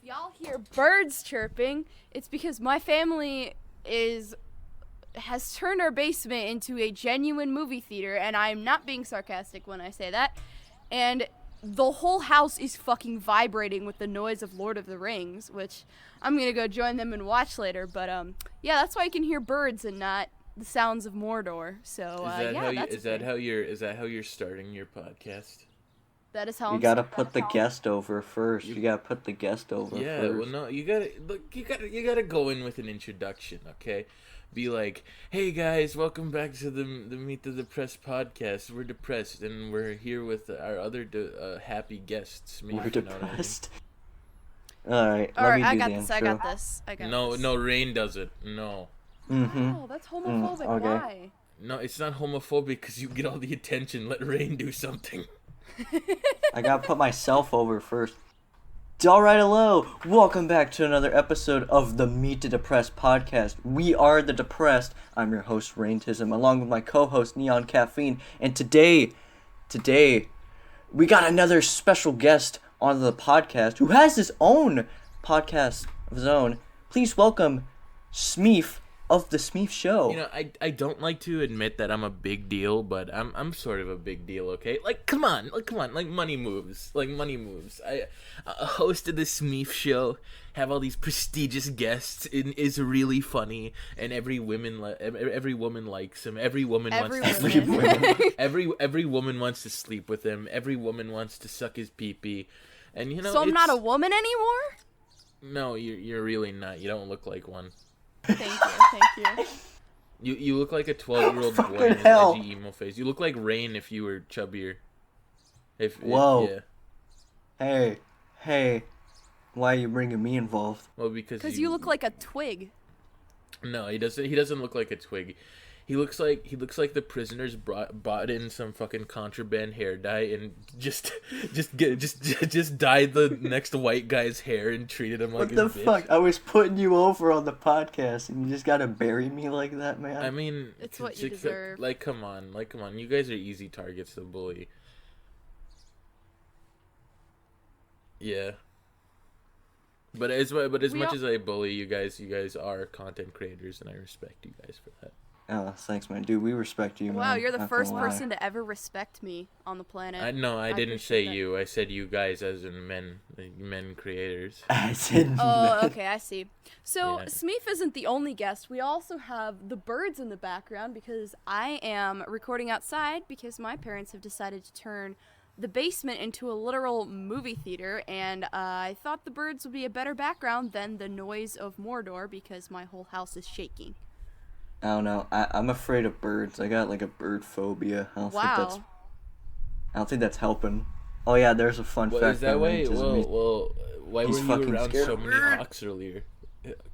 y'all hear birds chirping, it's because my family has turned our basement into a genuine movie theater, and I'm not being sarcastic when I say that. And the whole house is fucking vibrating with the noise of Lord of the Rings, which I'm gonna go join them and watch later. But yeah, that's why you can hear birds and not the sounds of Mordor. So is that how you're starting your podcast? That is how you gotta put the guest over first. You gotta put the guest over first. Yeah, well, no, you gotta go in with an introduction, okay? Be like, hey guys, welcome back to the Meet the Depressed podcast. We're depressed, and we're here with our other happy guests. Smeef, We're depressed. You know All right, I got this. No, Rain does it. No. Oh, that's homophobic. Okay. Why? No, it's not homophobic because you get all the attention. Let Rain do something. I gotta put myself over first. Alright, hello! Welcome back to another episode of the Meet the Depressed podcast. We are the Depressed. I'm your host, Raintism, along with my co-host, Neoncaffeine. And today, we got another special guest on the podcast who has his own podcast of his own. Please welcome Smeef of the Smeef Show. You know, I don't like to admit that I'm a big deal, but I'm sort of a big deal, okay? Like, come on, like money moves. I hosted the Smeef Show, have all these prestigious guests, and is really funny, and every woman likes him. Every woman wants to sleep with him. Every woman wants to suck his pee-pee. And you know, so I'm not a woman anymore? No, you're really not. You don't look like one. Thank you. You look like a 12-year-old boy in his edgy emo face. You look like Rain if you were chubbier. Whoa. Yeah. Hey. Why are you bringing me involved? Well, because you look like a twig. No, he doesn't look like a twig. He looks like the prisoners bought in some fucking contraband hair dye and just dyed the next white guy's hair and treated him like a bitch. What the fuck? I was putting you over on the podcast and you just gotta bury me like that, man. I mean, it's what you deserve. Like, come on. You guys are easy targets to bully. Yeah. But as much as I bully you guys are content creators, and I respect you guys for that. Oh, thanks, man. Dude, we respect you, man. Wow, you're the first person to ever respect me on the planet. I didn't say you. I said you guys as in men creators. I said Oh, okay, I see. So, yeah. Smeef isn't the only guest. We also have the birds in the background because I am recording outside because my parents have decided to turn the basement into a literal movie theater, and I thought the birds would be a better background than the noise of Mordor because my whole house is shaking. I don't know. I'm afraid of birds. I got like a bird phobia. I don't think that's helping. Oh yeah, there's a fun fact. Is that way? Well, why were you around so many hawks earlier?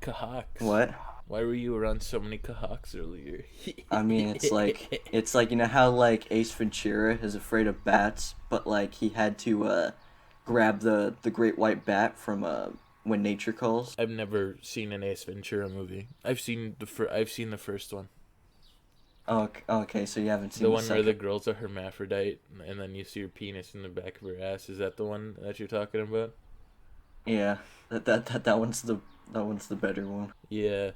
Kahawks. What? Why were you around so many Kahawks earlier? I mean, it's like you know how like Ace Ventura is afraid of bats, but like he had to grab the great white bat from When Nature Calls. I've never seen an Ace Ventura movie. I've seen the first one. Oh, okay, so you haven't seen the one where the girl's a hermaphrodite, and then you see her penis in the back of her ass. Is that the one that you're talking about? Yeah, that one's the better one. Yeah,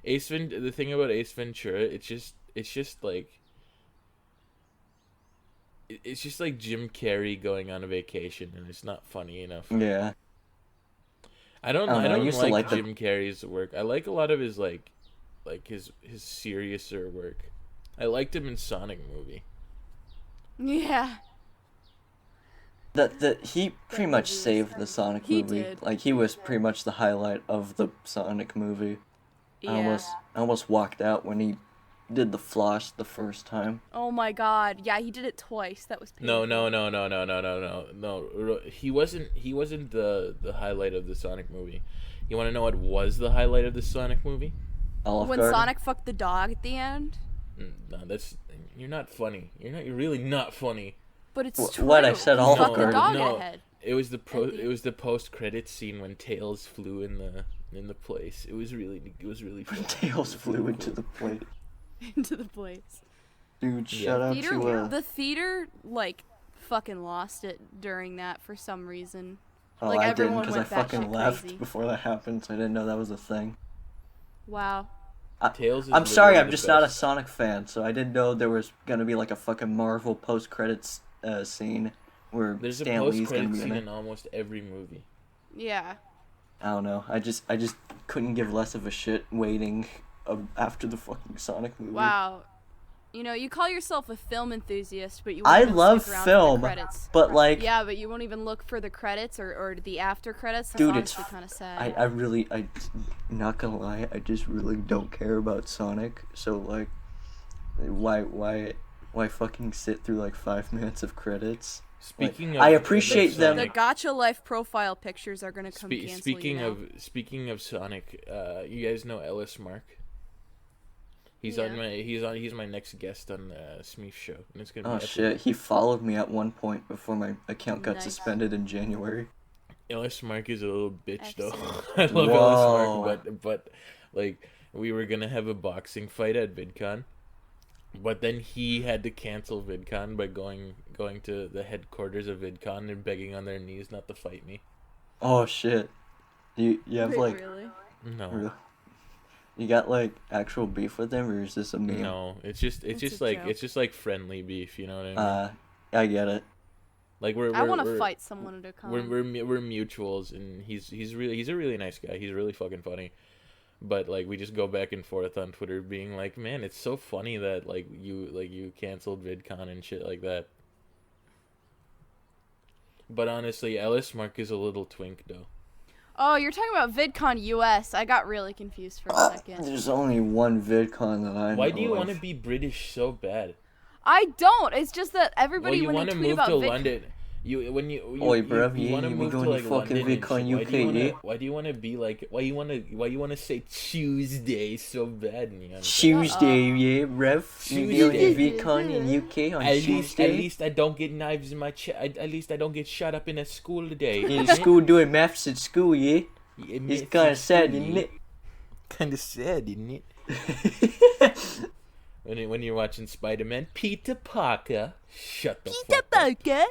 the thing about Ace Ventura, it's just like Jim Carrey going on a vacation, and it's not funny enough. Yeah. I don't like Jim Carrey's work. I like a lot of his like his seriouser work. I liked him in Sonic movie. Yeah. He pretty much saved the Sonic movie. Did. Like he was pretty much the highlight of the Sonic movie. Yeah. I almost walked out when he did the floss the first time. Oh my god. Yeah, he did it twice. That was painful. No. He wasn't the highlight of the Sonic movie. You want to know what was the highlight of the Sonic movie? When Sonic fucked the dog at the end? No, you're not funny. You're really not funny. But it's true. What I said, Olive Fuck the Garden. dog ahead. It was the post-credit scene when Tails flew in the place. It was really funny. Tails flew into the place. Into the place. Dude, shout out to the theater like fucking lost it during that for some reason. Oh, Like, I didn't everyone because I went fucking batshit left crazy. before that happened, so I didn't know that was a thing. Wow. Tails is I'm sorry, literally I'm the just not a best. Sonic fan, so I didn't know there was gonna be like a fucking Marvel post-credits scene where There's a Stan Lee's gonna post-credit be in scene it. in almost every movie. Yeah. I don't know. I just couldn't give less of a shit waiting after the fucking Sonic movie. Wow. You know, you call yourself a film enthusiast, but you won't I even love stick around film, for the credits. but like, Yeah, but you won't even look for the credits or the after credits. That's dude, it's honestly kind of sad. I not gonna lie, I just really don't care about Sonic. So like, why fucking sit through like 5 minutes of credits? Speaking I of appreciate them. The Gacha Life profile pictures are gonna come cancel speaking you now. speaking of Sonic, you guys know Ellis Mark? He's Yeah. he's my next guest on the Smeef show, and it's gonna be Oh epic. shit, he followed me at one point before my account got Nice. suspended in January. Ellis Mark is a little bitch though. Excellent. I love Whoa. Ellis Mark, but like we were gonna have a boxing fight at VidCon, but then he had to cancel VidCon by going to the headquarters of VidCon and begging on their knees not to fight me. Oh shit. You have Wait, like really? No. you got like actual beef with him, or is this a meme? No, it's just It's a joke. it's just like friendly beef, you know what I mean? I get it. Like I want to fight someone at a con. We're mutuals, and he's a really nice guy. He's really fucking funny. But like we just go back and forth on Twitter, being like, "Man, it's so funny that you canceled VidCon and shit like that." But honestly, Ellis Mark is a little twink though. Oh, you're talking about VidCon US. I got really confused for a second. There's only one VidCon that I know. Why do you of. want to be British so bad? I don't. It's just that everybody Well, you when want they to tweet move about to VidCon. London. You Oi, bruv, you yeah, want to you move to going to like fucking London and VidCon shit. UK, yeah? Why do you want to be like? Why you want to say Tuesday so bad, Neon? Tuesday, yeah, Rev. You going to Tuesday. VidCon in UK on At Tuesday? least I don't get knives in my chest. At least I don't get shot up in a school today. In school doing maths at school, yeah? It's kind of sad, isn't it? Kind of sad, isn't it? When you're watching Spider-Man, Peter Parker. Shut the fuck up.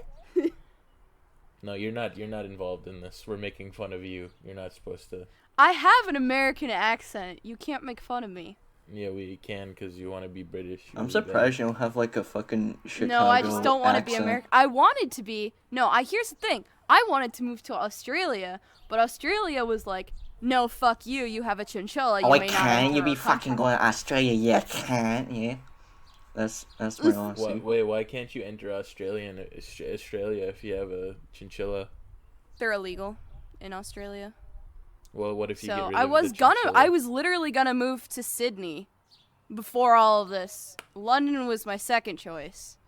No, you're not involved in this. We're making fun of you. You're not supposed to. I have an American accent. You can't make fun of me. Yeah, we can because you want to be British. I'm surprised you don't have like a fucking Chicago No, I just don't want to be accent. American. I wanted to be. No, here's the thing. I wanted to move to Australia, but Australia was like, no, fuck you. You have a chinchilla. You Oh, I may not can't. enter You be our country." fucking going to Australia. Yeah, can't. Yeah. That's my Aussie. Wait, why can't you enter Australia if you have a chinchilla? They're illegal in Australia. Well, what if you get So rid I of was the gonna. chinchilla? I was literally gonna move to Sydney before all of this. London was my second choice.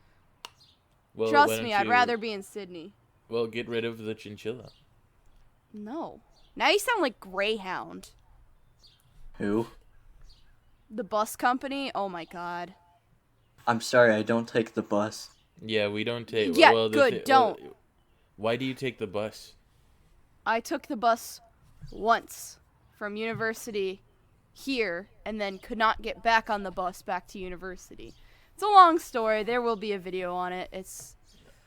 Well, why Trust don't me, I'd you- rather be in Sydney. Well, get rid of the chinchilla. No. Now you sound like Greyhound. Who? The bus company? Oh my god. I'm sorry, I don't take the bus. Yeah, we don't take. Yeah, well, good, don't. Why do you take the bus? I took the bus once from university here and then could not get back on the bus back to university. It's a long story. There will be a video on it. It's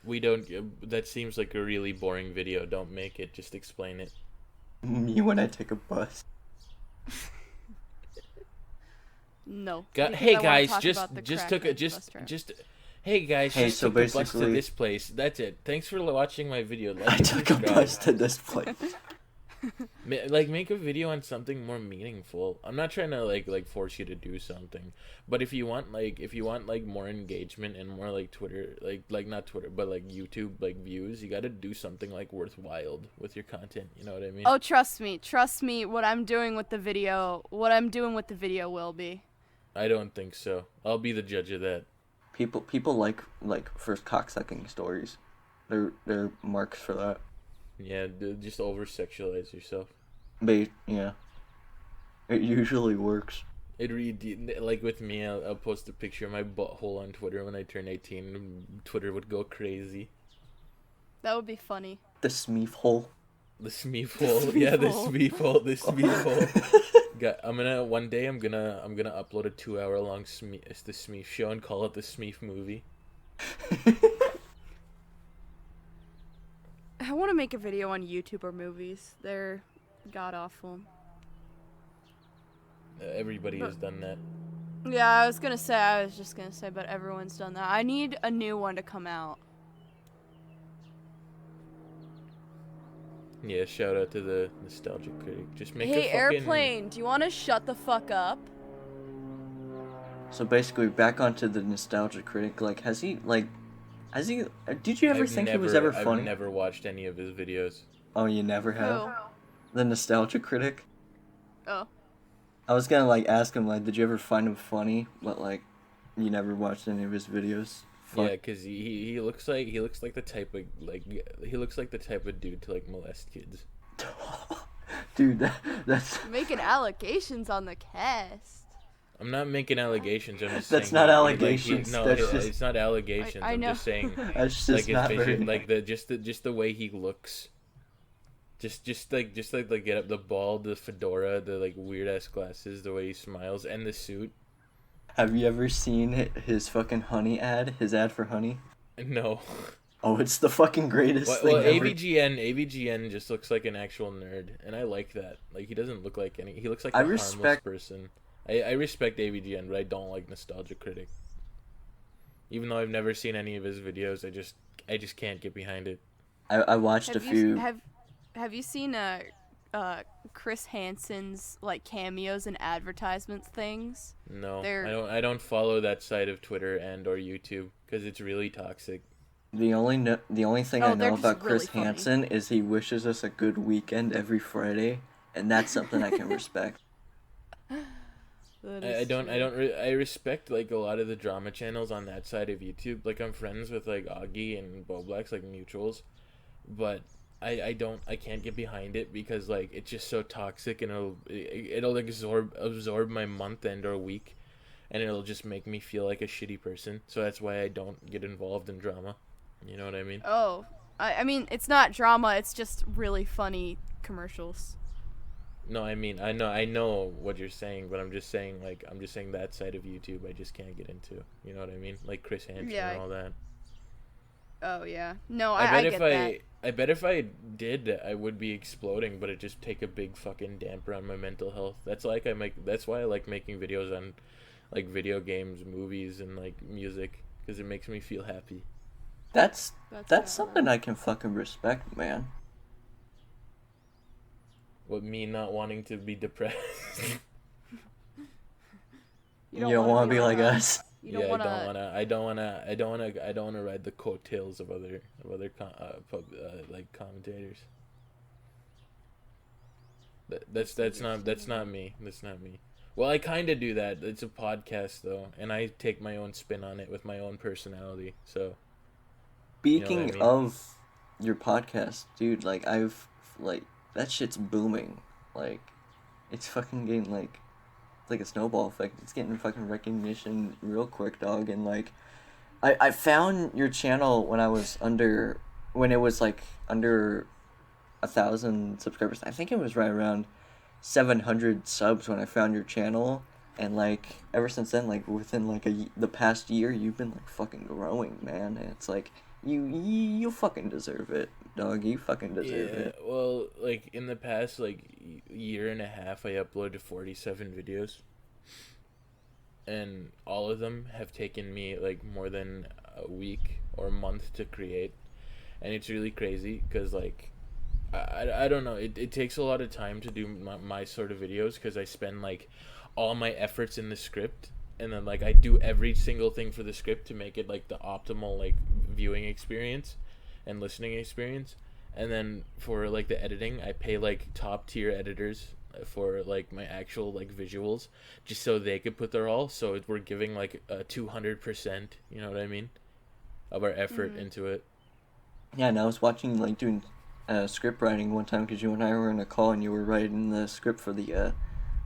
We don't. That seems like a really boring video. Don't make it. Just explain it. Me when I take a bus. no. Hey because I wanna guys, talk just about the just crackhead took a bus driver. Hey guys, Hey, just so took the bus to basically- this place. That's it. Thanks for watching my video. Like I and took a subscribe. bus to this place. Like make a video on something more meaningful. I'm not trying to like force you to do something, but if you want more engagement and more like Twitter, like not Twitter, but like YouTube like views, you got to do something like worthwhile with your content. You know what I mean? Oh, trust me. What I'm doing with the video will be. I don't think so. I'll be the judge of that. People like first cocksucking stories. They're marks for that. Yeah, just over sexualize yourself. Yeah. It usually works. Like with me, I'll post a picture of my butthole on Twitter when I turn 18, and Twitter would go crazy. That would be funny. The Smeef hole. The Smeef hole, yeah, the hole. Smeef hole, the Smeef hole. One day I'm gonna upload a 2-hour long the Smeef show and call it the Smeef movie. I want to make a video on YouTuber movies. They're god awful. Everybody has done that. Yeah, I was just gonna say, but everyone's done that. I need a new one to come out. Yeah, shout out to the nostalgic critic. Just make Hey, a fucking... Airplane, do you want to shut the fuck up? So basically, back onto the nostalgia critic. Like, did you ever think he was ever funny? I've never watched any of his videos. Oh, you never have? Who? The nostalgia critic? Oh. I was gonna, like, ask him, like, did you ever find him funny? But, like, you never watched any of his videos? Yeah, because he looks like the type of, like, he looks like the type of dude to, like, molest kids. Dude, that's... Making allegations on the cast. I'm not making allegations. I'm just That's saying. not Like, allegations. That's just... it's not allegations. I know. I'm just saying. That's just Like not his vision, very... like just the way he looks. Just the get up, the bald, the fedora, the like weird ass glasses, the way he smiles, and the suit. Have you ever seen his fucking honey ad? His ad for honey? No. Oh, it's the fucking greatest thing Well, ever. AVGN just looks like an actual nerd, and I like that. Like, he doesn't look like any. He looks like a harmless person. I respect AVGN, but I don't like Nostalgia Critic. Even though I've never seen any of his videos, I just can't get behind it. I watched a few... Have you seen Chris Hansen's like cameos and advertisements things? No, I don't follow that side of Twitter and or YouTube because it's really toxic. The only thing I know about really Chris funny. Hansen is he wishes us a good weekend every Friday, and that's something I can respect. I respect like a lot of the drama channels on that side of YouTube. Like, I'm friends with like Augie and Boblax, like mutuals, but I can't get behind it because like it's just so toxic, and it'll absorb my month and or week, and it'll just make me feel like a shitty person. So that's why I don't get involved in drama. You know what I mean? Oh, I mean, it's not drama. It's just really funny commercials. No, I mean, I know what you're saying, but I'm just saying that side of YouTube I just can't get into. You know what I mean? Like Chris Hansen and all that. Oh yeah. No, I get that. I bet if I did, I would be exploding, but it just take a big fucking damper on my mental health. That's why I like making videos on like video games, movies, and like music, because it makes me feel happy. That's something I can fucking respect, man. What, me not wanting to be depressed? You don't want to be like us. I don't wanna ride the coattails of other like commentators. That's not me. That's not me. Well, I kind of do that. It's a podcast though, and I take my own spin on it with my own personality. So, Speaking you know what I mean? of your podcast, dude, like that shit's booming. Like, it's fucking getting like a snowball effect. It's getting fucking recognition real quick, dog. And like, I found your channel when it was under 1,000 subscribers. I think it was right around 700 subs when I found your channel. And like, ever since then, like within like the past year, you've been like fucking growing, man. And it's like, you fucking deserve it, dog. You fucking deserve it. Yeah, well, like in the past like year and a half, I uploaded 47 videos, and all of them have taken me like more than a week or a month to create, and it's really crazy because like I don't know, it takes a lot of time to do my sort of videos because I spend like all my efforts in the script, and then like I do every single thing for the script to make it like the optimal like viewing experience and listening experience. And then for like the editing, I pay like top tier editors for like my actual like visuals, just so they could put their all. So we're giving like 200%, you know what I mean, of our effort into it. Yeah, and I was watching like doing script writing one time because you and I were in a call and you were writing the script for the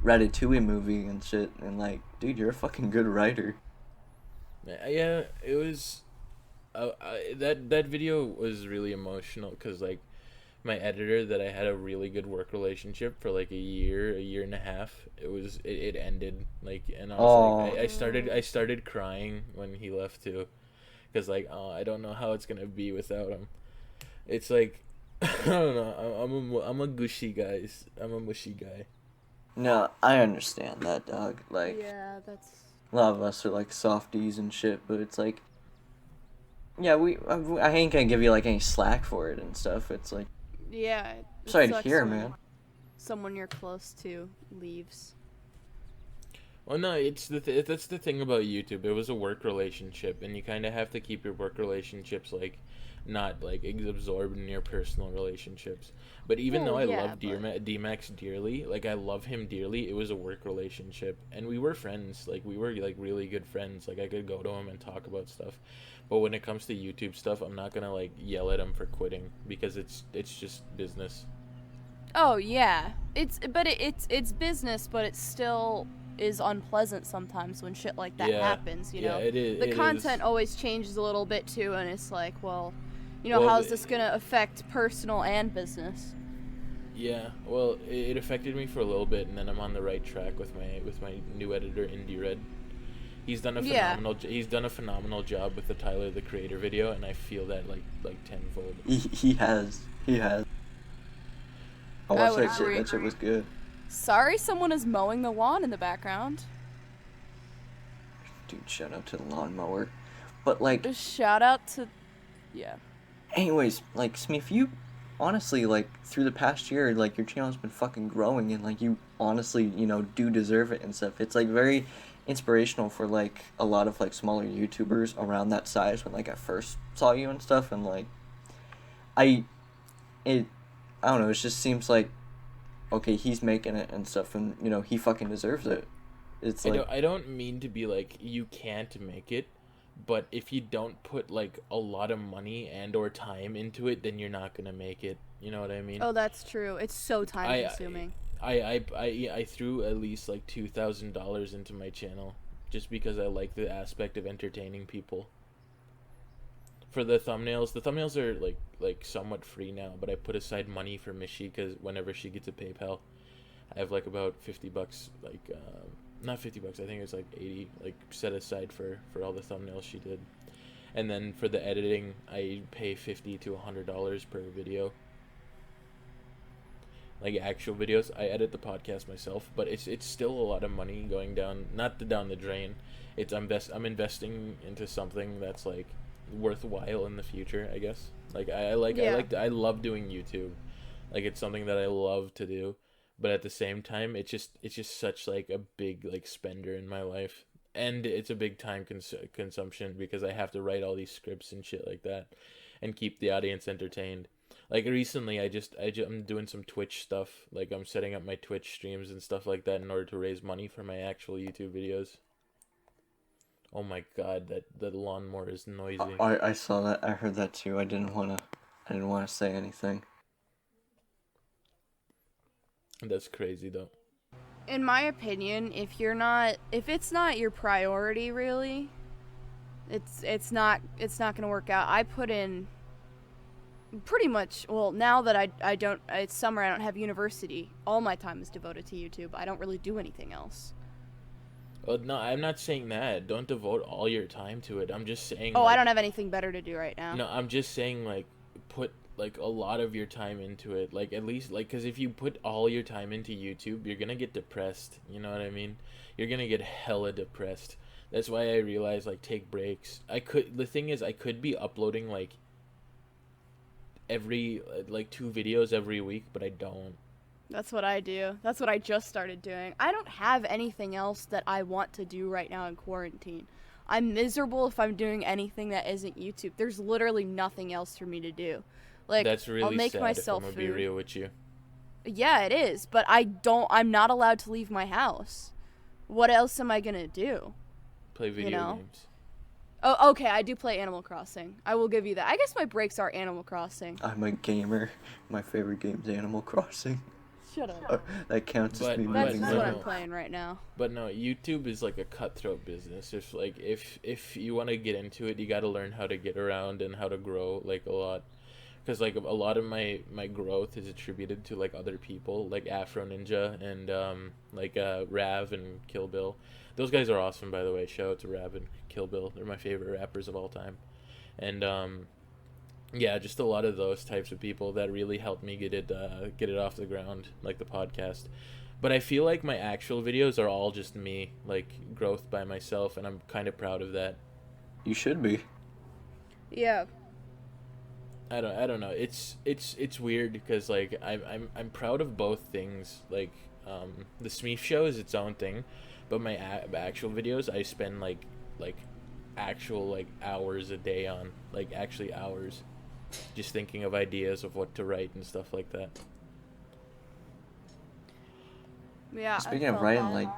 Ratatouille movie and shit. And like, dude, you're a fucking good writer. Yeah, it was. That video was really emotional because like my editor that I had a really good work relationship for like a year and a half, it ended like, and I was like I started crying when he left too, because like I don't know how it's gonna be without him. It's like I don't know. I'm a gushy guys. I'm a mushy guy. No, I understand that, dog. Like, Yeah, that's. a lot of us are like softies and shit, but it's like, yeah, I ain't gonna give you like any slack for it and stuff. It's like, Yeah. It sorry to sucks hear, when man. someone you're close to leaves. Well, no, that's the thing about YouTube. It was a work relationship, and you kind of have to keep your work relationships like not like absorbed in your personal relationships. But even though Well, I yeah, love D-Max dearly, like I love him dearly, it was a work relationship, and we were friends. Like we were like really good friends. Like I could go to him and talk about stuff. But when it comes to YouTube stuff, I'm not gonna like yell at him for quitting because it's just business. Oh yeah, it's business, but it still is unpleasant sometimes when shit like that Yeah, happens. You yeah, know, it is. the It content is. always changes a little bit too, and it's like, well, Well, how's this gonna affect personal and business? yeah, well, it affected me for a little bit, and then I'm on the right track with my new editor, Indie Red. Yeah. He's done a phenomenal job with the Tyler the Creator video, and I feel that like tenfold. He has. I I watched would that shit. agree. That shit was good. Sorry, someone is mowing the lawn in the background. Dude, shout out to the lawnmower. But like, Just shout out to, yeah. anyways, like Smeef, you honestly like through the past year, like your channel's been fucking growing, and like you honestly, do deserve it and stuff. It's like very inspirational for like a lot of like smaller YouTubers around that size when like I first saw you and stuff, and like I it I don't know, it just seems like okay, he's making it and stuff, and he fucking deserves it. It's like I don't mean to be like you can't make it, but if you don't put like a lot of money and or time into it, then you're not gonna make it. You know what I mean? Oh, that's true. It's so time consuming. I threw at least like $2,000 into my channel just because I like the aspect of entertaining people. For the thumbnails are like somewhat free now, but I put aside money for Mishi because whenever she gets a PayPal, I have like about $50, like not $50. I think it's like 80, like set aside for all the thumbnails she did, and then for the editing, I pay $50 to $100 per video. Like actual videos, I edit the podcast myself, but it's still a lot of money going down, not down the drain. I'm investing into something that's like worthwhile in the future, I guess. Like Yeah. I love doing YouTube. Like it's something that I love to do, but at the same time, it's just such like a big like spender in my life. And it's a big time consumption because I have to write all these scripts and shit like that and keep the audience entertained. Like recently, I'm doing some Twitch stuff. Like I'm setting up my Twitch streams and stuff like that in order to raise money for my actual YouTube videos. Oh my god, that lawnmower is noisy. I saw that. I heard that too. I didn't wanna say anything. That's crazy though. In my opinion, if it's not your priority really, it's not going to work out. I put in pretty much, well, now that I don't, it's summer, I don't have university. All my time is devoted to YouTube. I don't really do anything else. Well, no, I'm not saying that. Don't devote all your time to it. I'm just saying. Oh, I like, don't have anything better to do right now. No, I'm just saying like put like a lot of your time into it. Like at least like because if you put all your time into YouTube, you're gonna get depressed. You know what I mean? You're gonna get hella depressed. That's why I realized like take breaks. The thing is I could be uploading like every like 2 videos every week, but I don't. That's what I do. That's what I just started doing. I don't have anything else that I want to do right now in quarantine. I'm miserable if I'm doing anything that isn't YouTube. There's literally nothing else for me to do. Like, That's really I'll make sad myself if I'm gonna food. be real with you. Yeah, it is, but I'm not allowed to leave my house. What else am I gonna do? Play video know? games. Oh, okay, I do play Animal Crossing. I will give you that. I guess my breaks are Animal Crossing. I'm a gamer. My favorite game's Animal Crossing. Shut up. That counts as But- me That's moving no, what on. I'm playing right now. But no, YouTube is like a cutthroat business. If you want to get into it, you got to learn how to get around and how to grow like a lot. Because like a lot of my growth is attributed to like other people like Afro Ninja and like Rav and Kill Bill. Those guys are awesome, by the way. Shout out to Rav and Kill Bill. They're my favorite rappers of all time. And Yeah, just a lot of those types of people that really helped me get it off the ground, like the podcast. But I feel like my actual videos are all just me, like growth by myself, and I'm kind of proud of that. You should be. Yeah. I don't know. It's weird because like I'm proud of both things. Like the Smeef show is its own thing, but my actual videos I spend like actual like hours a day on, like actually hours, just thinking of ideas of what to write and stuff like that. Yeah. Speaking of writing, like,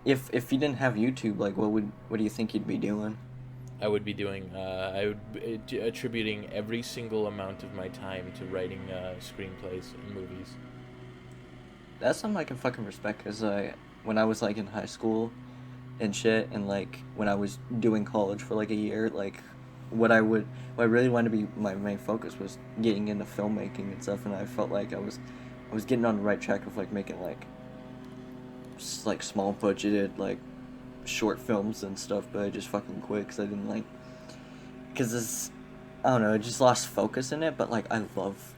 if you didn't have YouTube, like, what do you think you'd be doing? I would be doing. I would be attributing every single amount of my time to writing screenplays and movies. That's something I can fucking respect, because when I was, like, in high school and shit, and, like, when I was doing college for, like, a year, like, what I really wanted to be my main focus was getting into filmmaking and stuff, and I felt like I was getting on the right track of, like, making, like small budgeted, like, short films and stuff, but I just fucking quit because I didn't like, because this, I don't know, I just lost focus in it. But like, I love,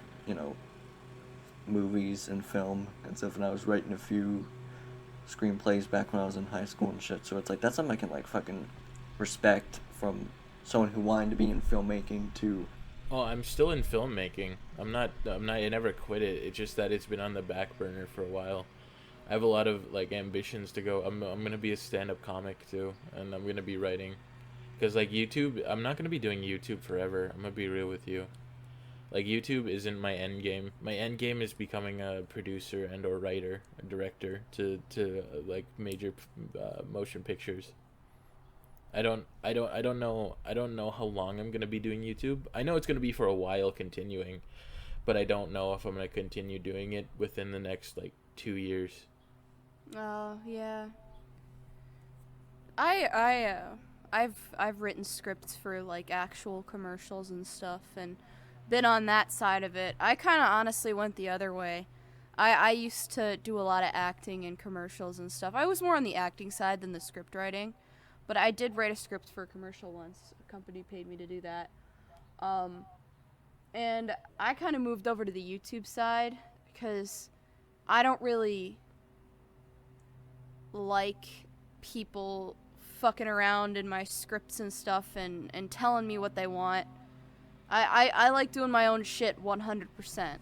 movies and film and stuff, and I was writing a few screenplays back when I was in high school and shit, so it's like that's something I can like fucking respect from someone who wanted to be in filmmaking too. Oh, I'm still in filmmaking. I'm not. I never quit it. It's just that it's been on the back burner for a while. I have a lot of like ambitions to go. I'm gonna be a stand-up comic too, and I'm gonna be writing, because like YouTube, I'm not gonna be doing YouTube forever. I'm gonna be real with you. Like YouTube isn't my end game. My end game is becoming a producer and or writer, a director to like major motion pictures. I don't know how long I'm gonna be doing YouTube. I know it's gonna be for a while continuing, but I don't know if I'm gonna continue doing it within the next like 2 years. Oh, yeah. I've written scripts for like actual commercials and stuff and been on that side of it. I kind of honestly went the other way. I used to do a lot of acting in commercials and stuff. I was more on the acting side than the script writing, but I did write a script for a commercial once. A company paid me to do that. And I kind of moved over to the YouTube side because I don't really like people fucking around in my scripts and stuff and telling me what they want. I like doing my own shit 100%.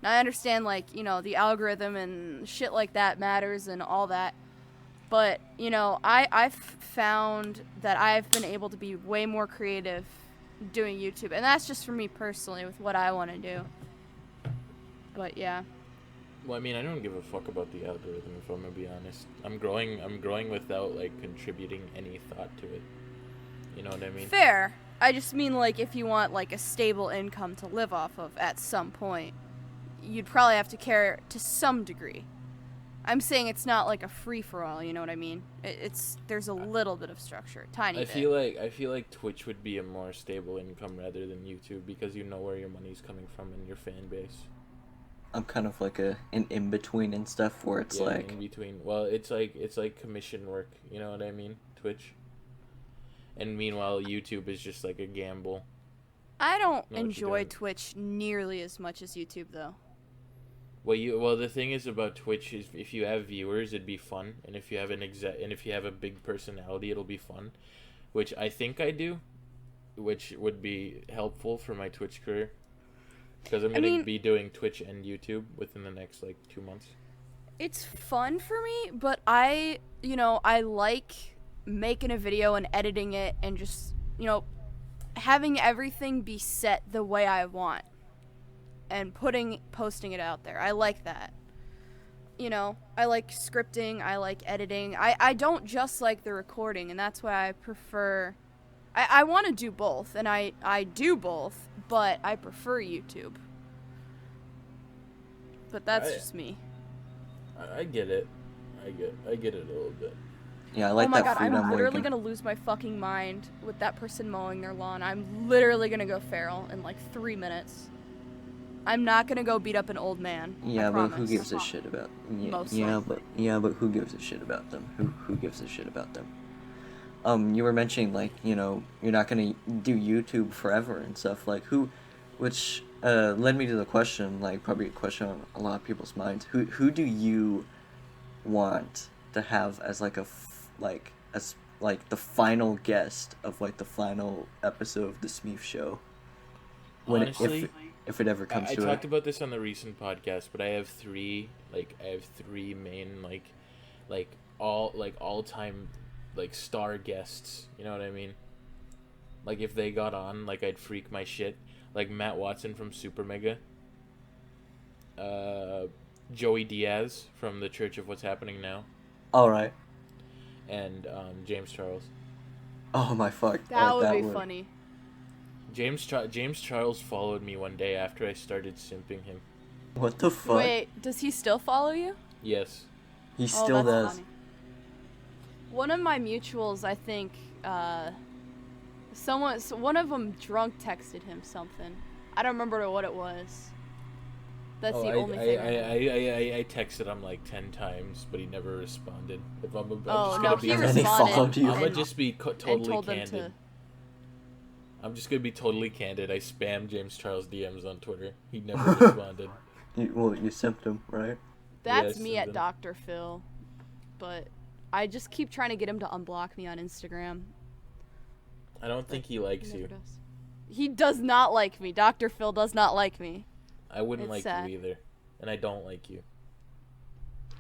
Now I understand like, the algorithm and shit like that matters and all that. But, I've found that I've been able to be way more creative doing YouTube. And that's just for me personally with what I want to do. But yeah. Well, I mean, I don't give a fuck about the algorithm, if I'm gonna be honest. I'm growing without like contributing any thought to it. You know what I mean? Fair. I just mean like if you want like a stable income to live off of at some point, you'd probably have to care to some degree. I'm saying it's not like a free for all. You know what I mean? There's a little bit of structure, tiny bit. I feel like Twitch would be a more stable income rather than YouTube because you know where your money's coming from and your fan base. I'm kind of like an in between and stuff where it's like in between. Well, it's like commission work. You know what I mean? Twitch. And meanwhile, YouTube is just like a gamble. I don't enjoy Twitch nearly as much as YouTube though. Well, the thing is about Twitch is if you have viewers, it'd be fun, and if you have if you have a big personality, it'll be fun, which I think I do, which would be helpful for my Twitch career. Because I'm going to be doing Twitch and YouTube within the next, 2 months. It's fun for me, but I like making a video and editing it and just, having everything be set the way I want and posting it out there. I like that. I like scripting, I like editing. I don't just like the recording, and that's why I prefer... I want to do both, and I do both, but I prefer YouTube. But that's just me. I get it. I get it a little bit. Yeah, I like that. Oh my god, freedom I'm literally where gonna lose my fucking mind with that person mowing their lawn. I'm literally gonna go feral in 3 minutes. I'm not gonna go beat up an old man. Yeah, I but promise. who gives a shit about? But who gives a shit about them? Who gives a shit about them? you were mentioning, like, you're not gonna do YouTube forever and stuff. Like, which led me to the question, like, probably a question on a lot of people's minds. Who do you want to have as, like, like, the final guest of, like, the final episode of the Smeef show? Honestly, if it ever comes to it. I talked about this on the recent podcast, but I have three main, all time, like, star guests. You know what I mean? Like, if they got on, like, I'd freak my shit. Like, Matt Watson from Super Mega. Joey Diaz from The Church of What's Happening Now. All right. And James Charles. Oh my fuck. That would be funny. James Charles followed me one day after I started simping him. What the fuck? Wait, does he still follow you? Yes. He still does. Funny. One of my mutuals, I think, one of them drunk texted him something. I don't remember what it was. That's the only thing. I texted him like 10 times, but he never responded. If I'm he responded. I'm gonna just be totally candid. I'm just gonna be totally candid. I spammed James Charles DMs on Twitter. He never responded. You simped him, right? That's me at Dr. Phil, but I just keep trying to get him to unblock me on Instagram. I don't think he likes you. He does not like me. Dr. Phil does not like me. I wouldn't like you either, and I don't like you.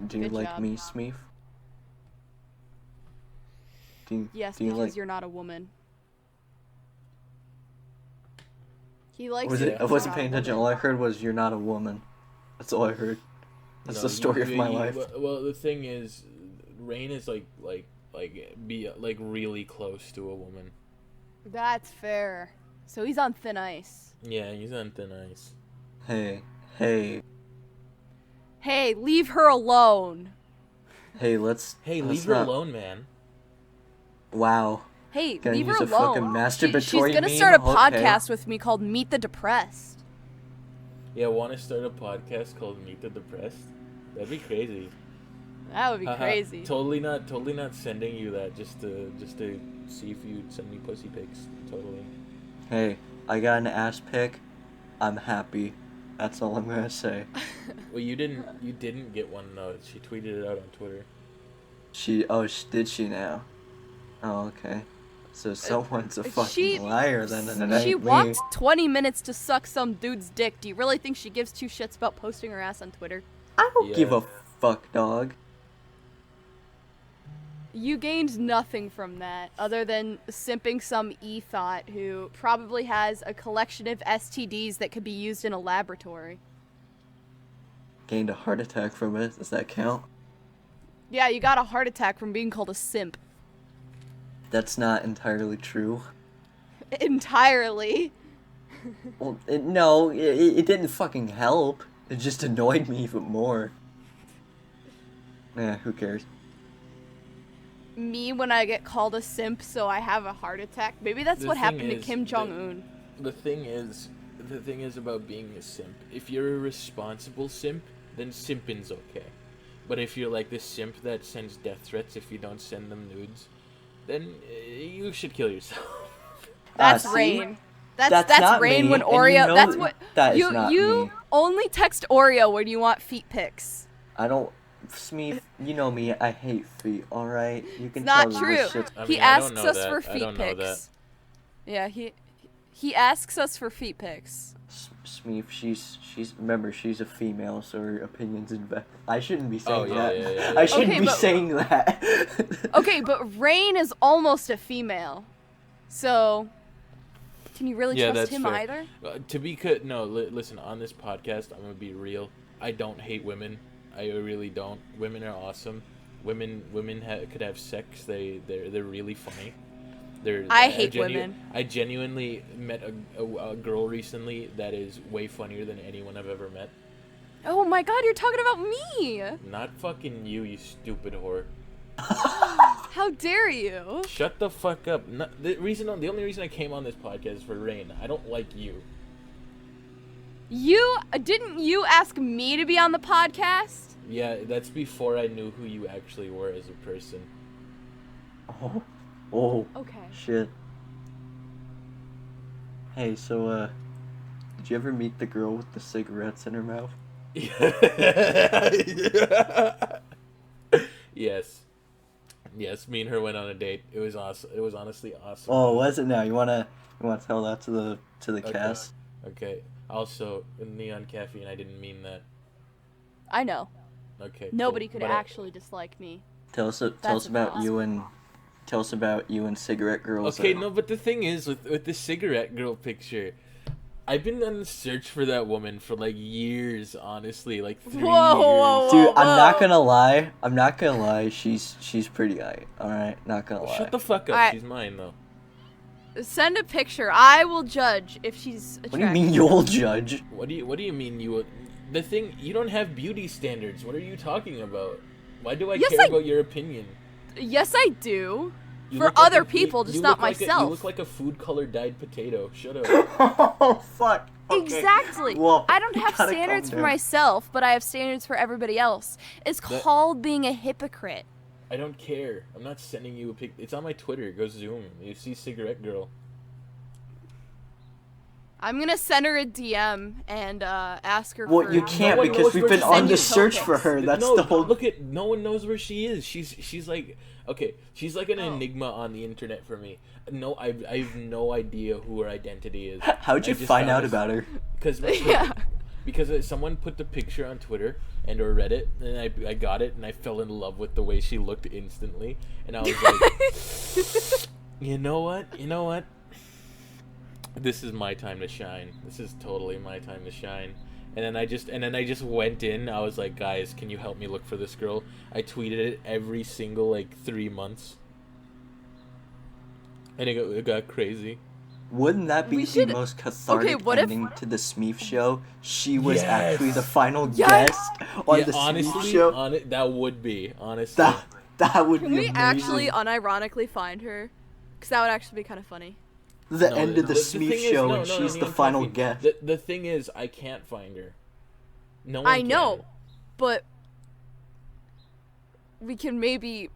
Do you like me, Smeef? Yes, because you're not a woman. He likes I wasn't paying attention. All I heard was "you're not a woman." That's all I heard. That's the story of my life. Well, the thing is, Rain is like really close to a woman. That's fair. So he's on thin ice. Yeah, he's on thin ice. Hey, leave her alone. Hey, leave her alone, man. Wow. Hey, Gonna leave her use a alone. fucking masturbatory She's gonna meme? start a podcast with me called Meet the Depressed. Yeah, want to start a podcast called Meet the Depressed? That'd be crazy. That would be crazy. Totally not sending you that just to see if you'd send me pussy pics. Totally. Hey, I got an ass pic. I'm happy. That's all I'm gonna say. Well, you didn't get one though. She tweeted it out on Twitter. Did she now? Oh, okay. So someone's a fucking liar then, and it ain't She me. walked 20 minutes to suck some dude's dick. Do you really think she gives two shits about posting her ass on Twitter? I don't give a fuck, dog. You gained nothing from that, other than simping some e-thought who probably has a collection of STDs that could be used in a laboratory. Gained a heart attack from it. Does that count? Yeah, you got a heart attack from being called a simp. That's not entirely true. Entirely. Well, it didn't fucking help. It just annoyed me even more. Who cares? Me when I get called a simp, so I have a heart attack. Maybe that's what happened to Kim Jong-un. The thing is about being a simp. If you're a responsible simp, then simping's okay. But if you're like this simp that sends death threats if you don't send them nudes, then you should kill yourself. That's Rain. That's Rain me, when Oreo. That's what that is not you me. only text Oreo when you want feet pics. I don't. Smeef, you know me. I hate feet. All right, you can It's not tell true. this shit. He asks us for feet pics. Yeah, he asks us for feet pics. Smeef, she's remember she's a female, so her opinions I shouldn't be saying that. Yeah. I shouldn't be saying that. Okay, but Rain is almost a female, so can you really trust him fair. either? Listen, on this podcast, I'm gonna be real. I don't hate women. I really don't. Women are awesome. Women could have sex. They're really funny. I hate women. I genuinely met a girl recently that is way funnier than anyone I've ever met. Oh my god, you're talking about me! Not fucking you stupid whore. How dare you? Shut the fuck up. The only reason I came on this podcast is for Rain. I don't like you. Didn't you ask me to be on the podcast? Yeah, that's before I knew who you actually were as a person. Oh. Oh, Okay. shit. Hey, so, did you ever meet the girl with the cigarettes in her mouth? Yes. Yes, me and her went on a date. It was awesome. It was honestly awesome. Oh, was it now? You wanna tell that to the Okay. cast? Okay. Also, neon caffeine. I didn't mean that. I know. Okay. Nobody cool. could But actually dislike me. Tell us That's about you impossible. and cigarette girls. Okay, no, but the thing is, with the cigarette girl picture, I've been on the search for that woman for like years. Honestly, like 3 Whoa, whoa, years. Dude, whoa. I'm not gonna lie. She's pretty aight. All right, not gonna lie. Shut the fuck up. Alright. She's mine though. Send a picture. I will judge if she's attractive. What do you mean you'll judge? What do you mean you? The thing, you don't have beauty standards. What are you talking about? Why do I Yes, care I- about your opinion? Yes, I do. You For look like other a- people, you just not look like myself. you look like a food color dyed potato. Shut up. Oh fuck. Okay. Exactly. Whoa, I don't you have gotta standards calm for down. myself, but I have standards for everybody else. It's That- called being a hypocrite. I don't care. I'm not sending you a pic. It's on my Twitter. Go zoom. You see cigarette girl. I'm gonna send her a DM and ask her. Well, for you No can't one because knows we've where been she's on sending the you search for pics. her. That's no, the whole. look at. No one knows where she is. She's like, okay. She's like an Oh. enigma on the internet for me. No, I have no idea who her identity is. How'd you I just find found out this- about her? Because Yeah. because someone put the picture on Twitter and or Reddit, and I got it, and I fell in love with the way she looked instantly, and I was like, you know what? This is my time to shine. This is totally my time to shine. And then I just went in. I was like, guys, can you help me look for this girl? I tweeted it every single like 3 months, and it got crazy. Wouldn't that be We the should- most cathartic what if- ending to the Smeef show? She was Yes. actually the final Yes. guest on Yeah, the Smeef honestly, show. that would be honestly. That would Can be we amazing. actually unironically find her? Because that would actually be kind of funny. the No, end of the thing Smeef is- show, no, and no, she's no, the Neon final Caffeine. guest. The thing is, I can't find her. No one I know, can. but we can maybe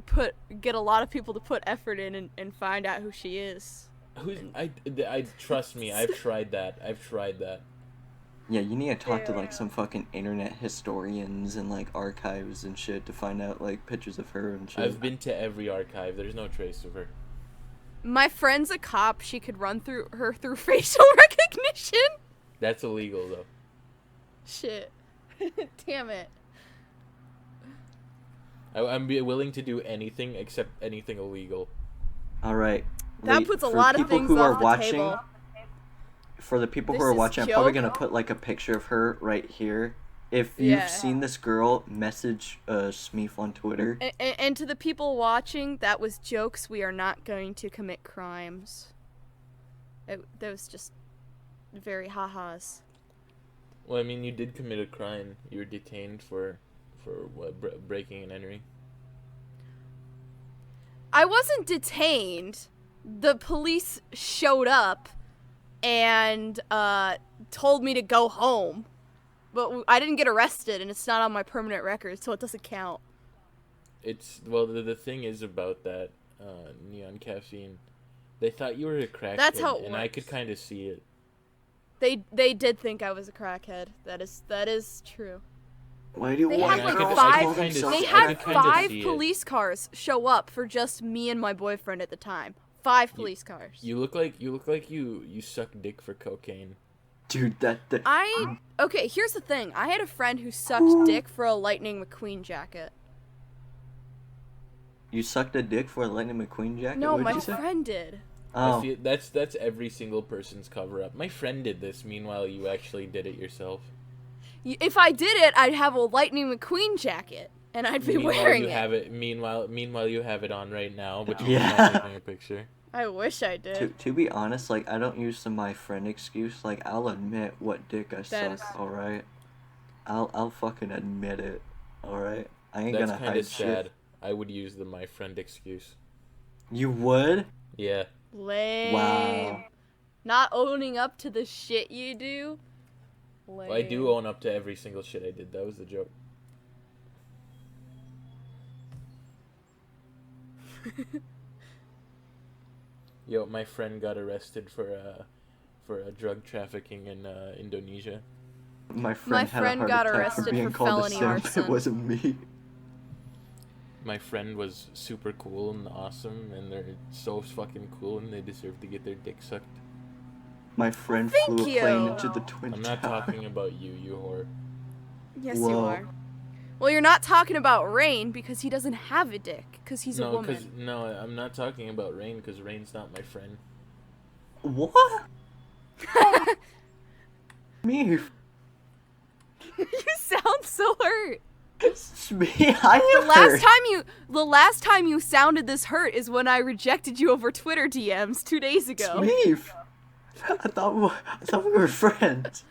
get a lot of people to put effort in and find out who she is. I trust me. I've tried that. Yeah, you need to talk to like some fucking internet historians and like archives and shit to find out like pictures of her and shit. I've been to every archive. There's no trace of her. My friend's a cop. She could run through facial recognition. That's illegal though. Shit. Damn it. I'm willing to do anything except anything illegal. All right. That wait, puts a for lot of people things who are off the watching, table. For the people who This are is watching, I'm probably joke. gonna put like a picture of her right here. If you've Yeah. seen this girl, message Smeef on Twitter. And to the people watching, that was jokes. We are not going to commit crimes. That was just very ha-has. Well, I mean, you did commit a crime. You were detained for what, breaking and entering. I wasn't detained. The police showed up and told me to go home. But I didn't get arrested, and it's not on my permanent record, so it doesn't count. It's well, the thing is about that neon caffeine. They thought you were a crackhead, That's how it and I could works. kind of see it. They did think I was a crackhead. That is true. Why do They white had like girls five. call themselves They I had could kinda five see it. police cars show up for just me and my boyfriend at the time. 5 police cars. You look like you suck dick for cocaine. Dude, that Okay, here's the thing. I had a friend who sucked dick for a Lightning McQueen jacket. you sucked a dick for a Lightning McQueen jacket? No, What'd my you say? friend did. I Oh, feel, that's every single person's cover up. My friend did this. Meanwhile, you actually did it yourself. If I did it, I'd have a Lightning McQueen jacket, and I'd be Meanwhile, wearing you it. have it. Meanwhile, you have it on right now, but you're Yeah. not taking a picture. I wish I did. to be honest, like I don't use the my friend excuse. Like I'll admit what dick I suck. is- All right, I'll fucking admit it. All right, I ain't That's gonna kind hide of sad. shit. I would use the my friend excuse. You would? Yeah. Lame. Wow. Not owning up to the shit you do. Lame. Well, I do own up to every single shit I did. That was the joke. Yo, my friend got arrested for drug trafficking in Indonesia. My friend had a heart got attack arrested for being for called a felony simp. arson. It wasn't me. My friend was super cool and awesome, and they're so fucking cool, and they deserve to get their dick sucked. My friend Thank flew a you. plane into the Twin I'm not Towers. talking about you, you whore. Yes, you Whoa. are. Well, you're not talking about Rain because he doesn't have a dick because he's a No, woman. no, I'm not talking about Rain because Rain's not my friend. What? Me? You sound so hurt. It's me. I am hurt. The last time you sounded this hurt is when I rejected you over Twitter DMs 2 days ago. Smeef. I thought we were friends.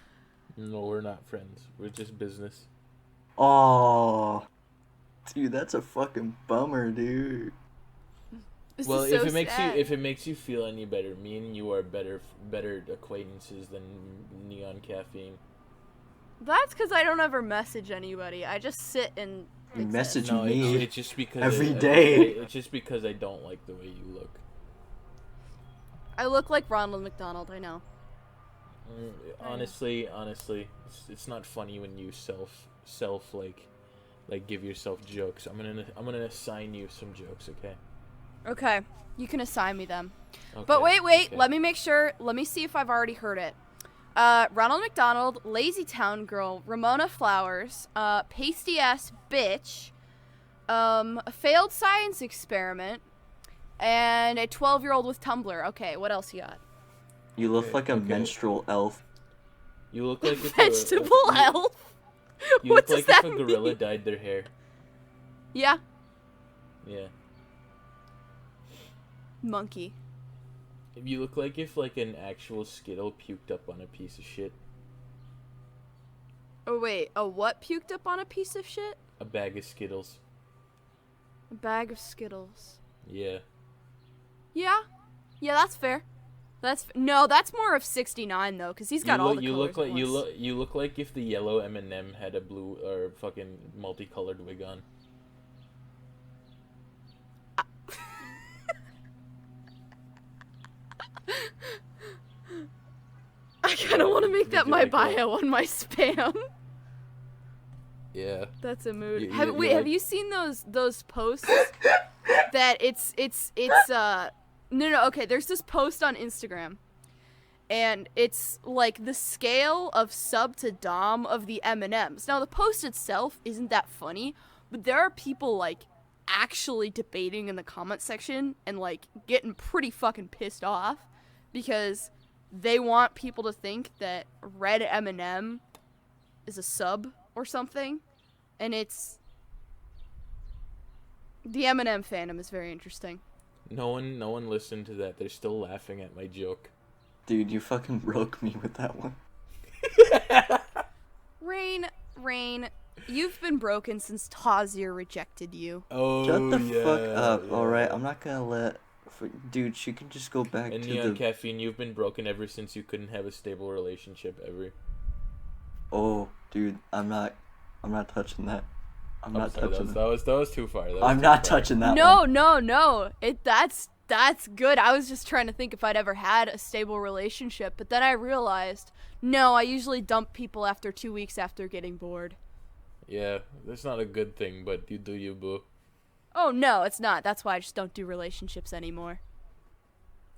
No, we're not friends. We're just business. Oh, dude, that's a fucking bummer, dude. This Well, is so if it makes you feel any better, me and you are better acquaintances than Neoncaffeine. That's because I don't ever message anybody. I just sit and You exist. message No, me it's just because every day. It's just because I don't like the way you look. I look like Ronald McDonald. I know. Honestly, it's not funny when you self like give yourself jokes. I'm gonna assign you some jokes, okay? Okay, you can assign me them. Okay, But wait, okay. let me make sure. Let me see if I've already heard it. Ronald McDonald, Lazy Town Girl, Ramona Flowers, Pasty Ass Bitch, a failed science experiment, and a 12-year-old with Tumblr. Okay, what else you got? You look like a okay. menstrual elf. You look like if Vegetable elf. You What look does like that if a gorilla mean? dyed their hair. Yeah, Yeah. monkey. You look like if like an actual Skittle puked up on a piece of shit. Oh wait, a what puked up on a piece of shit? A bag of Skittles. A bag of Skittles. Yeah. Yeah, that's fair. No, that's more of 69 though, because he's got all the you colors. look like at once. you look like if the yellow M&M had a blue or fucking multicolored wig on. I kind of want to make Would that you my like that? bio on my spam. Yeah. That's a mood. You- have you wait, have like- you seen those posts that it's no, okay, there's this post on Instagram. And it's like the scale of sub to dom of the M&Ms. Now the post itself isn't that funny, but there are people like actually debating in the comment section and like getting pretty fucking pissed off because they want people to think that red M&M is a sub or something, and it's the M&M fandom is very interesting. No one listened to that. They're still laughing at my joke. Dude, you fucking broke me with that one. Rain, you've been broken since Tazier rejected you. Oh, Shut the yeah, fuck up, yeah. alright? I'm not gonna let... Dude, she can just go back And to Neon the... Caffeine, you've been broken ever since you couldn't have a stable relationship ever. Oh, dude, I'm not touching that. I'm not sorry, touching that was too far. That was I'm too not far. touching that No, one. no. That's good. I was just trying to think if I'd ever had a stable relationship, but then I realized, no, I usually dump people after 2 weeks after getting bored. Yeah, that's not a good thing, but you do you, boo. Oh, no, it's not. That's why I just don't do relationships anymore.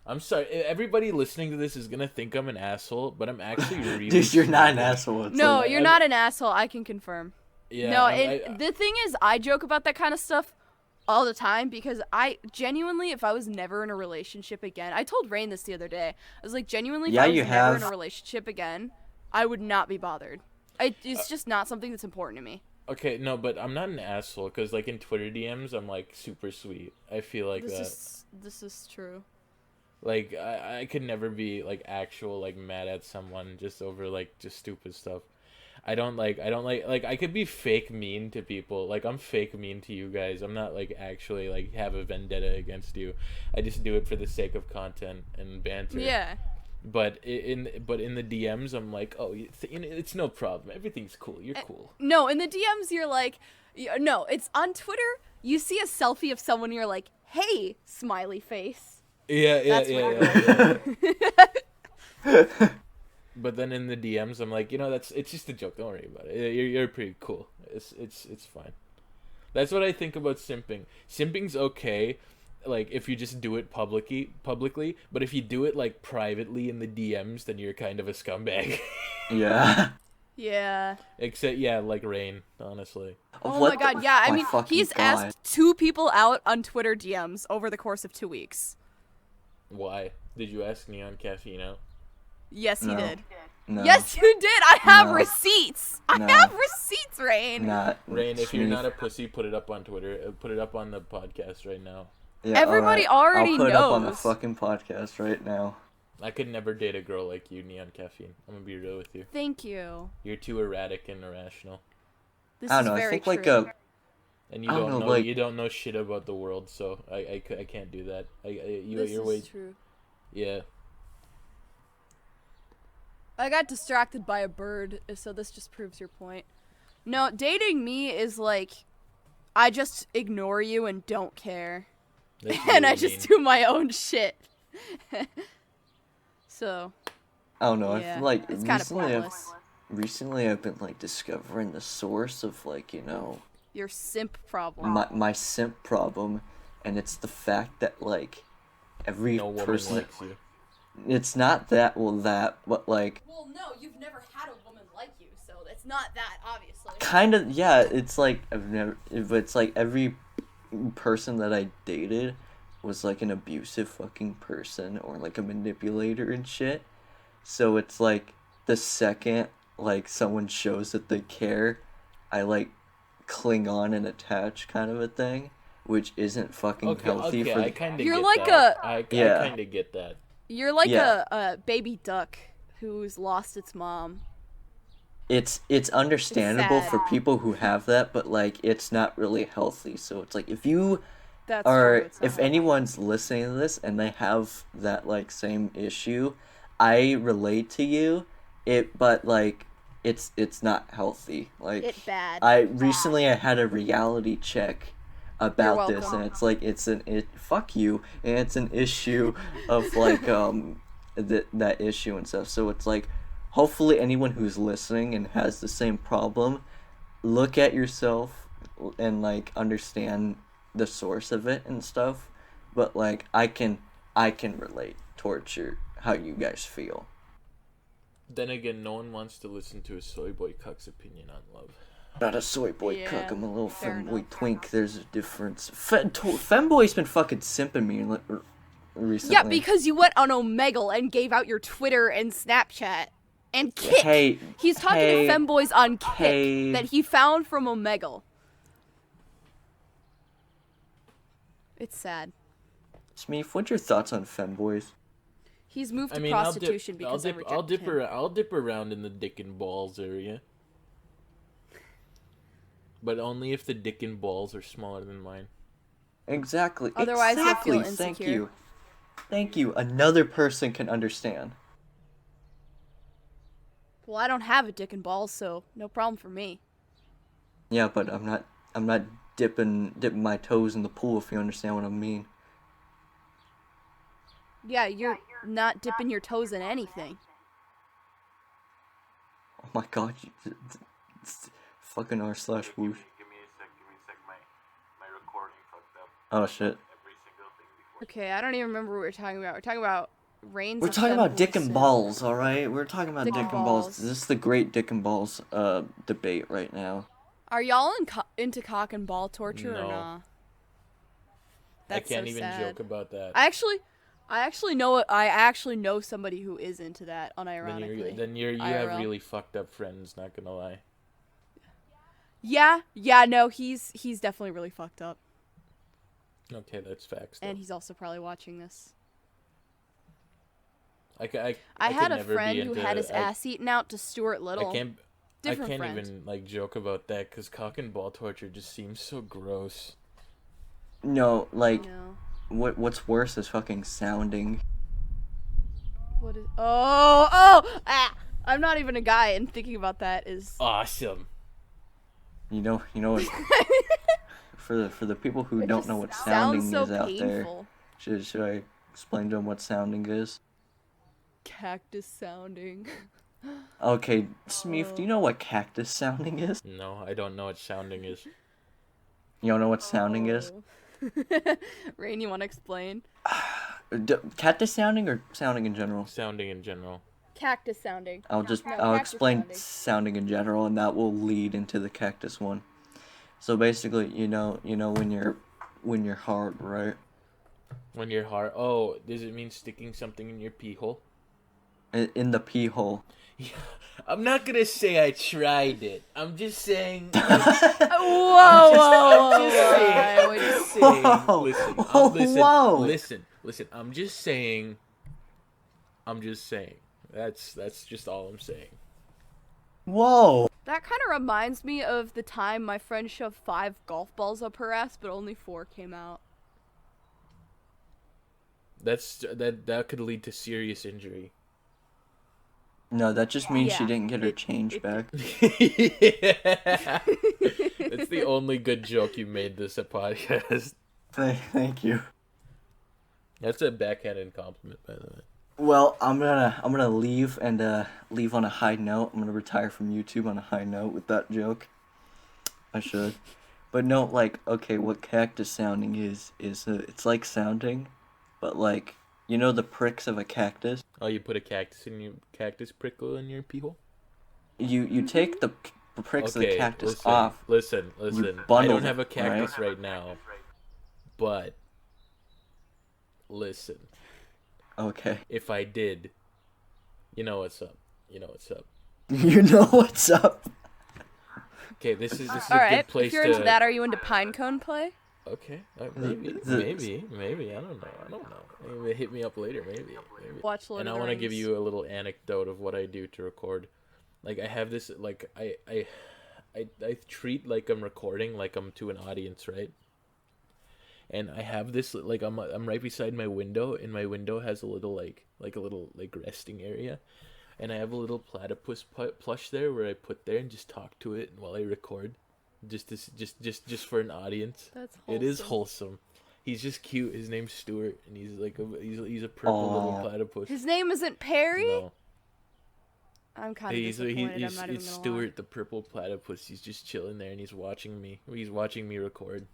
I'm sorry. Everybody listening to this is gonna think I'm an asshole, but I'm actually really. Dude, you're not an stupid. asshole. It's No, like- you're not an asshole. I can confirm. Yeah. No, I- the thing is, I joke about that kind of stuff all the time because I genuinely, if I was never in a relationship again, I told Rain this the other day. I was like, genuinely, if Yeah, I was you never in have. a relationship again, I would not be bothered. It's just not something that's important to me. Okay, no, but I'm not an asshole because, like, in Twitter DMs, I'm like super sweet. I feel like that. This is true. Like, I could never be like mad at someone just over like just stupid stuff. I don't like I could be fake mean to people. Like, I'm fake mean to you guys. I'm not like actually like have a vendetta against you. I just do it for the sake of content and banter. Yeah. But in the DMs, I'm like, oh, it's no problem. Everything's cool. You're cool. No, in the DMs, you're like, no, it's on Twitter. You see a selfie of someone, you're like, hey, smiley face. Yeah, That's yeah. what But then in the DMs, I'm like, it's just a joke. Don't worry about it. You're pretty cool. It's fine. That's what I think about simping. Simping's okay, like if you just do it publicly. But if you do it like privately in the DMs, then you're kind of a scumbag. Yeah. Yeah. Except, yeah, like Rain, honestly. Oh What my the- god, yeah. I my mean, fucking he's God. asked 2 people out on Twitter DMs over the course of 2 weeks. Why? Did you ask Neon Caffeine out? Yes, he No. did. No. Yes, you did. I have No. receipts. I No. have receipts, Rain. Not. Rain, if you're Smeef. not a pussy, put it up on Twitter. Put it up on the podcast right now. Yeah, Everybody alright. already I'll put it up on the knows. fucking podcast right now. I could never date a girl like you, Neon Caffeine. I'm gonna be real with you. Thank you. You're too erratic and irrational. This I is don't know. I very think true. like a. And you I don't don't know, know like- you don't know shit about the world, so I can't do that. This You're is way true. yeah. I got distracted by a bird, so this just proves your point. No, dating me is like, I just ignore you and don't care. That's And I really just mean. do my own shit. So, I don't know. I yeah, feel like it's kind of recently pointless. recently I've been like discovering the source of like Your simp problem. my simp problem, and it's the fact that like every No woman person. likes you. It's not that but like Well, no, you've never had a woman like you, so it's not that, obviously. kind of yeah. It's like it's like every person that I dated was like an abusive fucking person or like a manipulator and shit. So it's like the second like someone shows that they care, I like cling on and attach kind of a thing, which isn't fucking healthy Okay, for I kind of You're get like that. a- I Yeah. kind of get that. You're like Yeah. a baby duck who's lost its mom. it's understandable sad. for people who have that, but like it's not really healthy. So it's like if you That's or true. It's not if anyone's listening to this and they have that like same issue, I relate to you. But like it's not healthy. Like It bad. I recently I had a reality check about You're this, welcome. and it's like fuck you, and it's an issue of like that issue and stuff. So it's like hopefully anyone who's listening and has the same problem, look at yourself and like understand the source of it and stuff. But like I can relate towards how you guys feel. Then again, no one wants to listen to a soy boy cuck's opinion on love. Not a soy boy Yeah, cook. I'm a little fair femboy enough. twink. There's a difference. Femboy's been fucking simping me recently. Yeah, because you went on Omegle and gave out your Twitter and Snapchat. And Kick. Hey, He's talking hey, to femboys on Kick hey. that he found from Omegle. It's sad. Smeef, what's your thoughts on femboys? He's moved I to mean, prostitution because I I'll rejected him. I'll dip around in the dick and balls area. But only if the dick and balls are smaller than mine. Exactly. Otherwise, you'll exactly. feel Thank insecure. you. Thank you. Another person can understand. Well, I don't have a dick and balls, so no problem for me. Yeah, but I'm not dipping my toes in the pool, if you understand what I mean. Yeah, you're not dipping your toes in anything. Oh my god, fucking r/woosh. Give me a sec. My recording fucked up. Oh shit. Every single thing before. Okay, I don't even remember what we're talking about. We're talking about Rain's. We're talking about dick and Femboi balls, alright? We're talking about Dick dick and and balls. balls. This is the great dick and balls debate right now. Are y'all into cock and ball torture No. or nah? I That's can't so even sad. joke about that. I actually know somebody who is into that. Unironically. Then you IRL. have really fucked up friends. Not gonna lie. Yeah, no, he's definitely really fucked up, Okay, that's facts. Though. and he's also probably watching this. I I could had a never be friend who into- had his I- ass eaten out to Stuart Little. I can't Different friend. even like joke about that because cock and ball torture just seems so gross. No, like No. what's worse is fucking sounding. What is? Ah! I'm not even a guy, and thinking about that is. Awesome. You know what for the people who It don't just know what sounds sounding so is out there. painful. Should I Explain to him what sounding is. Cactus sounding. Okay, Smeef, do you know what cactus sounding is? No, I don't know what sounding is. You don't know what sounding is? Rain, you want to explain? Cactus sounding or sounding in general? Sounding in general. Cactus sounding. I'll cactus explain sounding. sounding in general, and that will lead into the cactus one. So basically, you know when you're hard, right? When you're hard. Oh, does it mean sticking something in your pee hole? In the pee hole. Yeah, I'm not gonna say I tried it. I'm just saying. Whoa! I'm just saying. Whoa. Listen. I'm just saying. That's just all I'm saying. Whoa! That kind of reminds me of the time my friend shoved 5 golf balls up her ass, but only 4 came out. That could lead to serious injury. No, that just means she Yeah, didn't get her change back. That's the only good joke you made this a podcast. Thank you. That's a backhanded compliment, by the way. Well, I'm gonna leave and leave on a high note. I'm gonna retire from YouTube on a high note with that joke. I should, but no, like, okay, what cactus sounding is it's like sounding, but like, you know the pricks of a cactus. Oh, you put a cactus prickle in your pee hole? You take the pricks of the cactus listen, off. Listen. I bundle don't have a it, cactus right now, but listen. Okay. If I did, you know what's up. You know what's up. Okay, this is a Alright, good place if you're to. into that, are you into pinecone play? Okay, maybe. I don't know. Maybe hit me up later. Maybe. Watch Lord And of I the want to give Rings. you a little anecdote of what I do to record. Like, I have this. Like, I treat like I'm recording like I'm to an audience, right? And I have this, like, I'm right beside my window, and my window has a little like resting area, and I have a little platypus plush there where I put there and just talk to it while I record, just for an audience. That's wholesome. It is wholesome. He's just cute. His name's Stuart, and he's like he's a purple little platypus. His name isn't Perry? No, I'm kind of disappointed. I'm not even it's gonna Stuart lie. the purple platypus. He's just chilling there, and he's watching me. He's watching me record.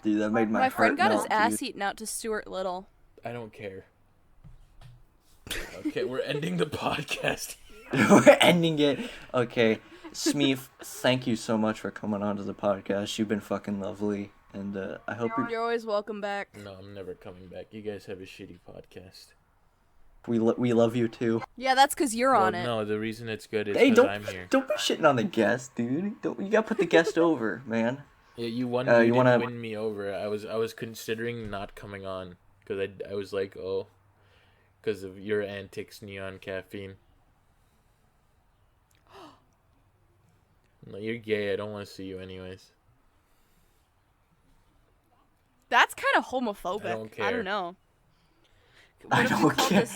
Dude, that made My friend got his melt, ass dude. eaten out to Stuart Little. I don't care. Okay, we're ending the podcast. We're ending it. Okay, Smeef, thank you so much for coming on to the podcast. You've been fucking lovely, and I hope You're always welcome back. No, I'm never coming back. You guys have a shitty podcast. we love you too. Yeah, that's because you're on it. No, the reason it's good is Hey, because I'm here. don't be shitting on the guest, dude. You gotta put the guest over, man. Yeah, you won. you You wanna- didn't win me over. I was considering not coming on because I was like, oh, because of your antics, neon caffeine. No, you're gay. I don't want to see you anyways. That's kind of homophobic. I don't I care. don't know. I What if we don't call care.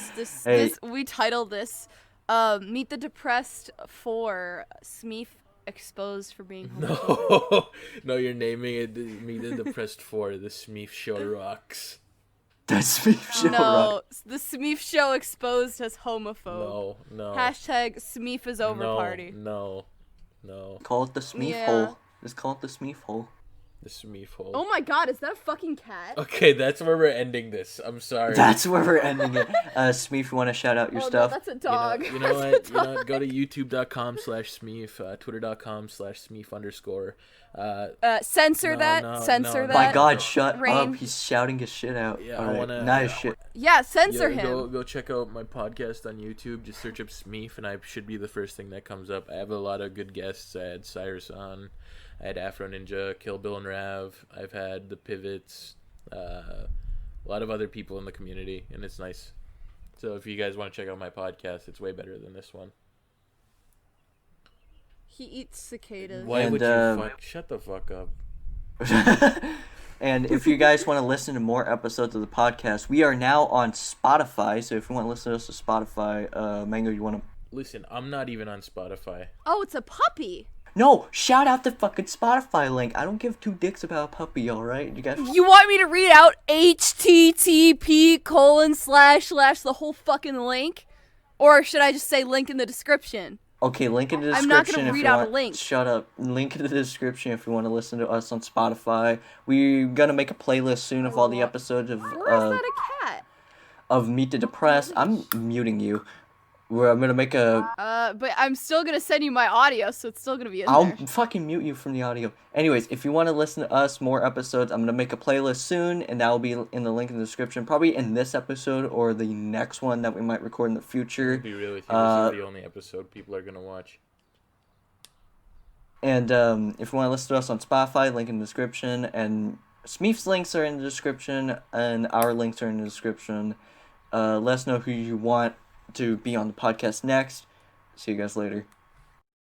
Hey. we title this Meet the Depressed for Smeef Exposed for being homophobic. No, no, you're naming it Me the Depressed 4. The Smeef Show rocks. That's Smeef show. No, Rock. the Smeef Show exposed as homophobe. No. Hashtag Smeef is over party. No. Call it the Smeef Yeah. hole. Just call it the Smeef hole. The Smeef hole. Oh my god, is that a fucking cat? Okay, that's where we're ending this. I'm sorry. That's where we're ending it. Smeef, you want to shout out your Oh, stuff? no, that's a dog. You know That's what? a dog. Go to youtube.com/Smeef, twitter.com/Smeef_. Censor that. no, Censor no. that. My God, shut Rain. up! He's shouting his shit out. Yeah, All I right, wanna- nice shit. Yeah, censor him. Go check out my podcast on YouTube. Just search up Smeef, and I should be the first thing that comes up. I have a lot of good guests. I had Cyrus on. I had Afro Ninja, Kill Bill and Rav. I've had the Pivots. A lot of other people in the community, and it's nice. So if you guys want to check out my podcast, it's way better than this one. He eats cicadas. Why And, would you shut the fuck up? And if you guys want to listen to more episodes of the podcast, we are now on Spotify. So if you want to listen to us to Spotify, Mango, you want to? Listen, I'm not even on Spotify. Oh, it's a puppy. No, shout out the fucking Spotify link. I don't give two dicks about a puppy, alright? You guys. You want me to read out http:// the whole fucking link? Or should I just say link in the description? Okay, link in the description. I'm not gonna if read you out want, a link. Shut up. Link in the description if you want to listen to us on Spotify. We're gonna make a playlist soon of all the episodes of Where is that a cat? of Meet the Depressed. I'm muting you. Where I'm gonna make a. But I'm still gonna send you my audio, so it's still gonna be in I'll there. fucking mute you from the audio. Anyways, if you want to listen to us more episodes, I'm gonna make a playlist soon, and that will be in the link in the description. Probably in this episode or the next one that we might record in the future. To be real with you, this is the only episode people are gonna watch. And if you want to listen to us on Spotify, link in the description. And Smeef's links are in the description, and our links are in the description. Let us know who you want to be on the podcast next. See you guys later.